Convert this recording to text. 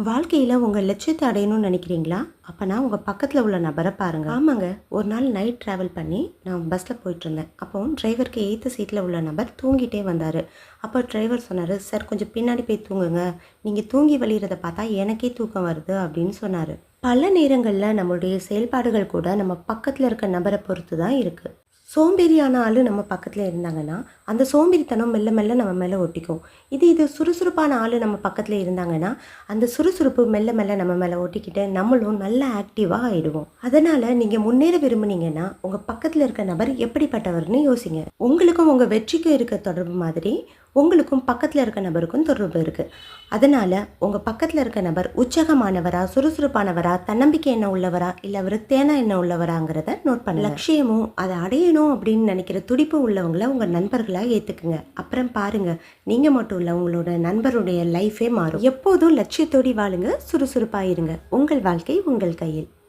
வாழ்க்கையில் உங்கள் லட்சியத்தை அடையணும்னு நினைக்கிறீங்களா? அப்போனா உங்கள் பக்கத்தில் உள்ள நபரை பாருங்கள். ஆமாங்க, ஒரு நாள் நைட் ட்ராவல் பண்ணி நான் பஸ்ஸில் போயிட்டுருந்தேன். அப்போ டிரைவருக்கு எய்த்த சீட்டில் உள்ள நபர் தூங்கிட்டே வந்தார். அப்போ டிரைவர் சொன்னார், சார் கொஞ்சம் பின்னாடி போய் தூங்குங்க, நீங்கள் தூங்கி வழிகிறத பார்த்தா எனக்கே தூக்கம் வருது அப்படின்னு சொன்னார். பல நேரங்களில் நம்மளுடைய செயல்பாடுகள் கூட நம்ம பக்கத்தில் இருக்க நபரை பொறுத்து தான் இருக்குது. சோம்பேறியான ஆள் நம்ம பக்கத்தில் இருந்தாங்கன்னா அந்த சோம்பேறித்தனம் மெல்ல மெல்ல நம்ம மேலே ஒட்டிக்கும். இது சுறுசுறுப்பான ஆள் நம்ம பக்கத்தில் இருந்தாங்கன்னா அந்த சுறுசுறுப்பு மெல்ல மெல்ல நம்ம மேலே ஒட்டிக்கிட்டு நம்மளும் நல்ல ஆக்டிவாக ஆகிடுவோம். அதனால் நீங்கள் முன்னேற விரும்புனீங்கன்னா உங்கள் பக்கத்தில் இருக்க நபர் எப்படிப்பட்டவர்னு யோசிங்க. உங்களுக்கும் உங்கள் வெற்றிக்கும் இருக்க தொடர்பு மாதிரி உங்களுக்கும் பக்கத்தில் இருக்க நபருக்கும் தொடர்பு இருக்குது. அதனால் உங்கள் பக்கத்தில் இருக்க நபர் உற்சாகமானவரா, சுறுசுறுப்பானவரா, தன்னம்பிக்கை என்ன உள்ளவரா, இல்லை விருத்தேனா என்ன உள்ளவராங்கிறத நோட் பண்ண. லட்சியமும் அதை அடையணும் அப்படின்னு நினைக்கிற துடிப்பு உள்ளவங்கள உங்கள் நண்பர்களாக ஏற்றுக்குங்க. அப்புறம் பாருங்கள், நீங்கள் மட்டும் இல்லை, உங்களோட நண்பருடைய லைஃபே மாறும். எப்போதும் லட்சியத்தோடி வாழுங்க, சுறுசுறுப்பாக இருங்க. உங்கள் வாழ்க்கை உங்கள் கையில்.